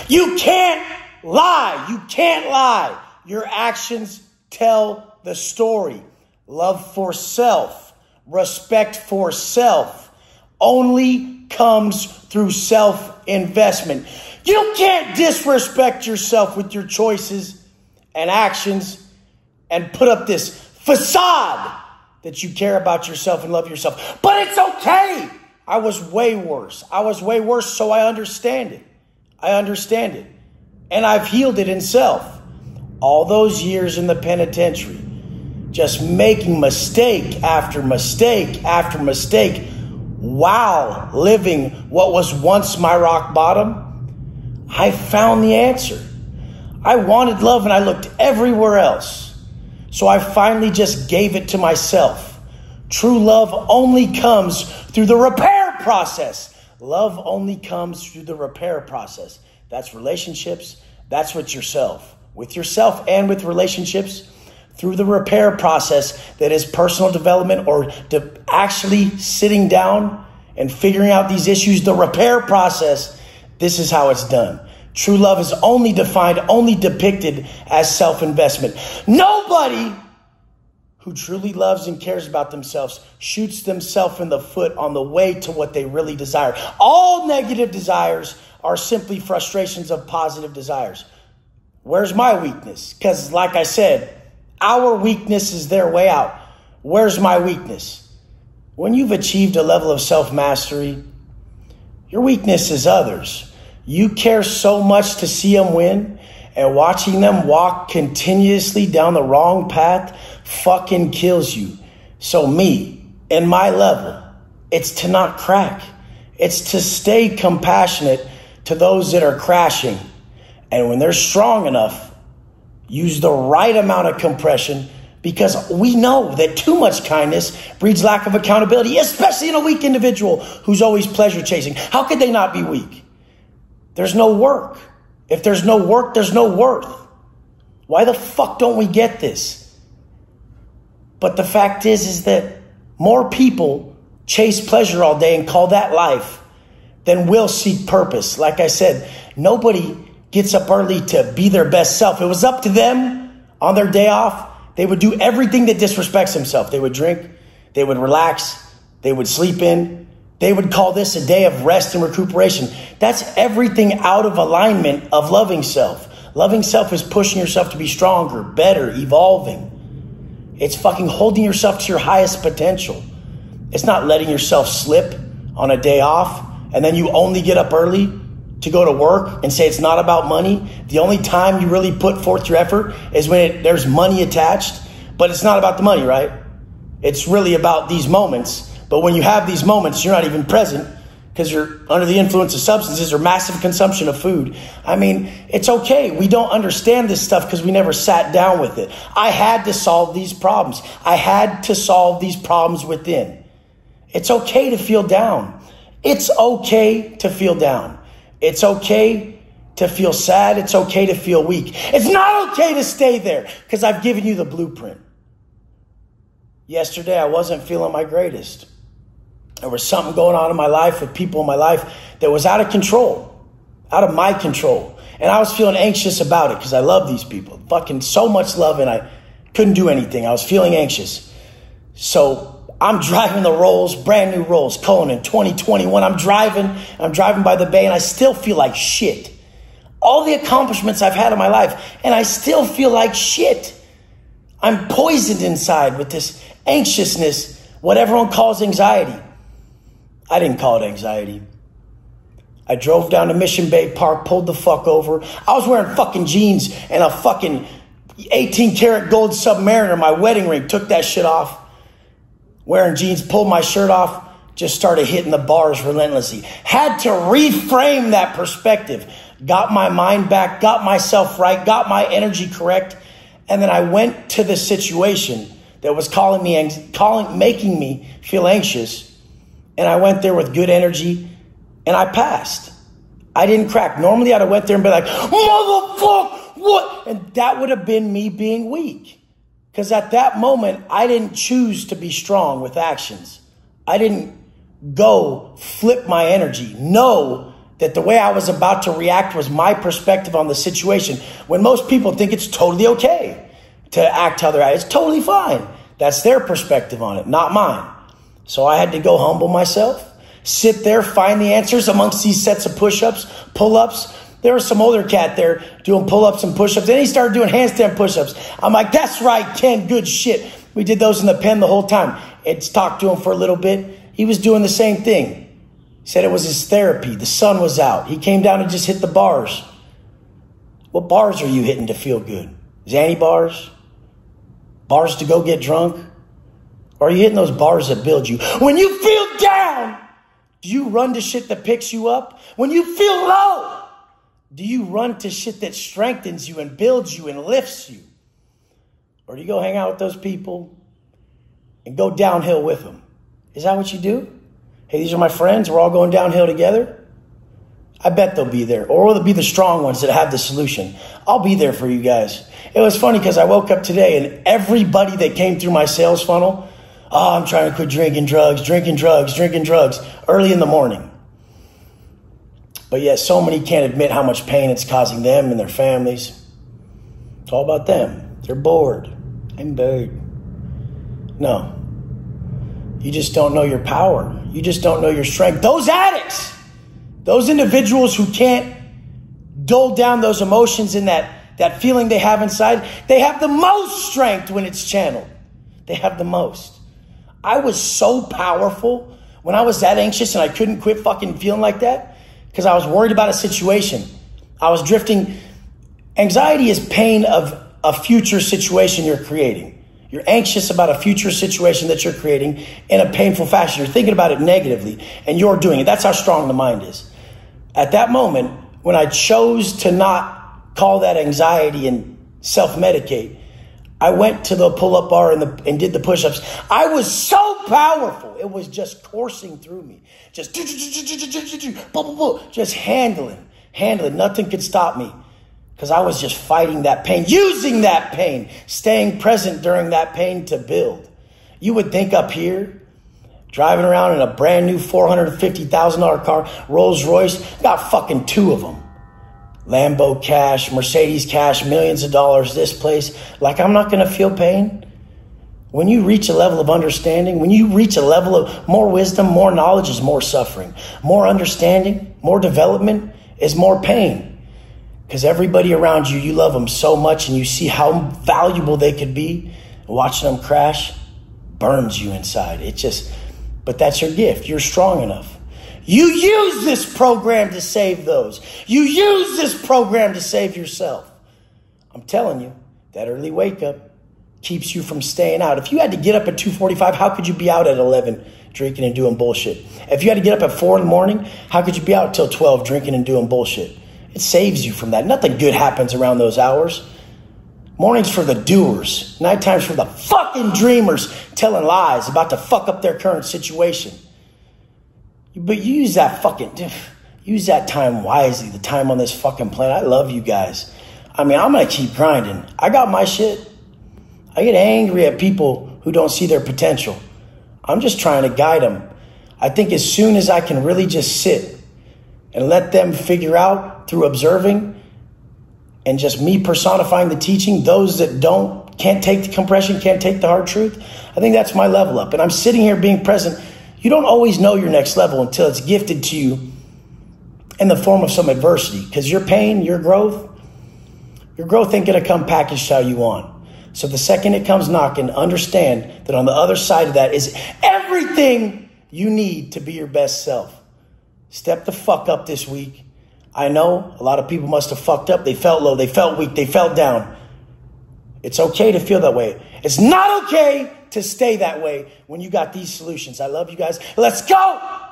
You can't lie. You can't lie. Your actions tell the story. Love for self, respect for self only comes through self-investment. You can't disrespect yourself with your choices and actions and put up this facade that you care about yourself and love yourself. But it's okay. I was way worse. So I understand it. And I've healed it in self. All those years in the penitentiary, just making mistake after mistake after mistake while living what was once my rock bottom, I found the answer. I wanted love and I looked everywhere else. So I finally just gave it to myself. True love only comes through the repair process. Love only comes through the repair process. That's relationships. That's with yourself. With yourself and with relationships. Through the repair process that is personal development or actually sitting down and figuring out these issues. The repair process, this is how it's done. True love is only defined, only depicted as self-investment. Nobody who truly loves and cares about themselves shoots themselves in the foot on the way to what they really desire. All negative desires are simply frustrations of positive desires. Where's my weakness? Because like I said, our weakness is their way out. Where's my weakness? When you've achieved a level of self-mastery, your weakness is others. You care so much to see them win, and watching them walk continuously down the wrong path fucking kills you. So me, in my level, it's to not crack. It's to stay compassionate to those that are crashing. And when they're strong enough, use the right amount of compression, because we know that too much kindness breeds lack of accountability, especially in a weak individual who's always pleasure chasing. How could they not be weak? There's no work. If there's no work, there's no worth. Why the fuck don't we get this? But the fact is that more people chase pleasure all day and call that life than will seek purpose. Like I said, nobody gets up early to be their best self. It was up to them on their day off. They would do everything that disrespects themselves. They would drink, they would relax, they would sleep in. They would call this a day of rest and recuperation. That's everything out of alignment of loving self. Loving self is pushing yourself to be stronger, better, evolving. It's fucking holding yourself to your highest potential. It's not letting yourself slip on a day off and then you only get up early to go to work and say it's not about money. The only time you really put forth your effort is when there's money attached, but it's not about the money, right? It's really about these moments. But when you have these moments, you're not even present because you're under the influence of substances or massive consumption of food. I mean, it's okay. We don't understand this stuff because we never sat down with it. I had to solve these problems. I had to solve these problems within. It's okay to feel down. It's okay to feel down. It's okay to feel sad. It's okay to feel weak. It's not okay to stay there because I've given you the blueprint. Yesterday, I wasn't feeling my greatest. There was something going on in my life with people in my life that was out of control, out of my control. And I was feeling anxious about it because I love these people. Fucking so much love and I couldn't do anything. I was feeling anxious. So I'm driving the Rolls, brand new Rolls, Cullinan 2021. I'm driving by the bay and I still feel like shit. All the accomplishments I've had in my life and I still feel like shit. I'm poisoned inside with this anxiousness, what everyone calls anxiety. I didn't call it anxiety. I drove down to Mission Bay Park, pulled the fuck over. I was wearing fucking jeans and a fucking 18 karat gold Submariner, my wedding ring, took that shit off. Wearing jeans, pulled my shirt off, just started hitting the bars relentlessly. Had to reframe that perspective. Got my mind back, got myself right, got my energy correct. And then I went to the situation that was making me feel anxious. And I went there with good energy and I passed. I didn't crack. Normally I'd have went there and be like, motherfucker, what? And that would have been me being weak. Because at that moment, I didn't choose to be strong with actions. I didn't go flip my energy. Know that the way I was about to react was my perspective on the situation. When most people think it's totally okay to act how they're acting. It's totally fine. That's their perspective on it, not mine. So I had to go humble myself, sit there, find the answers amongst these sets of push-ups, pull-ups. There was some older cat there doing pull-ups and push-ups. Then he started doing handstand push-ups. I'm like, that's right, Ken, good shit. We did those in the pen the whole time. It's talked to him for a little bit. He was doing the same thing. He said it was his therapy. The sun was out. He came down and just hit the bars. What bars are you hitting to feel good? Xanny bars? Bars to go get drunk? Or are you hitting those bars that build you? When you feel down, do you run to shit that picks you up? When you feel low, do you run to shit that strengthens you and builds you and lifts you? Or do you go hang out with those people and go downhill with them? Is that what you do? Hey, these are my friends. We're all going downhill together. I bet they'll be there. Or they'll be the strong ones that have the solution. I'll be there for you guys. It was funny because I woke up today and everybody that came through my sales funnel, I'm trying to quit drinking drugs early in the morning. But yet so many can't admit how much pain it's causing them and their families. It's all about them. They're bored. I'm bored. No. You just don't know your power. You just don't know your strength. Those addicts, those individuals who can't dull down those emotions and that feeling they have inside, they have the most strength when it's channeled. They have the most. I was so powerful when I was that anxious and I couldn't quit fucking feeling like that because I was worried about a situation. I was drifting. Anxiety is pain of a future situation you're creating. You're anxious about a future situation that you're creating in a painful fashion. You're thinking about it negatively and you're doing it. That's how strong the mind is. At that moment, when I chose to not call that anxiety and self-medicate, I went to the pull-up bar and did the push-ups. I was so powerful. It was just coursing through me. Just handling. Nothing could stop me. Because I was just fighting that pain, using that pain, staying present during that pain to build. You would think up here, driving around in a brand new $450,000 car, Rolls Royce, got fucking two of them. Lambo cash, Mercedes cash, millions of dollars, this place. Like I'm not going to feel pain. When you reach a level of understanding, when you reach a level of more wisdom, more knowledge is more suffering. More understanding, more development is more pain. Because everybody around you, you love them so much and you see how valuable they could be. Watching them crash burns you inside. But that's your gift. You're strong enough. You use this program to save those. You use this program to save yourself. I'm telling you, that early wake up keeps you from staying out. If you had to get up at 2:45, how could you be out at 11 drinking and doing bullshit? If you had to get up at 4 in the morning, how could you be out till 12 drinking and doing bullshit? It saves you from that. Nothing good happens around those hours. Morning's for the doers. Nighttime's for the fucking dreamers telling lies about to fuck up their current situation. But use that time wisely, the time on this fucking planet. I love you guys. I mean, I'm going to keep grinding. I got my shit. I get angry at people who don't see their potential. I'm just trying to guide them. I think as soon as I can really just sit and let them figure out through observing and just me personifying the teaching, those that can't take the compression, can't take the hard truth, I think that's my level up. And I'm sitting here being present. You don't always know your next level until it's gifted to you in the form of some adversity. Because your pain, your growth ain't going to come packaged how you want. So the second it comes knocking, understand that on the other side of that is everything you need to be your best self. Step the fuck up this week. I know a lot of people must have fucked up. They felt low. They felt weak. They felt down. It's okay to feel that way. It's not okay to stay that way when you got these solutions. I love you guys. Let's go.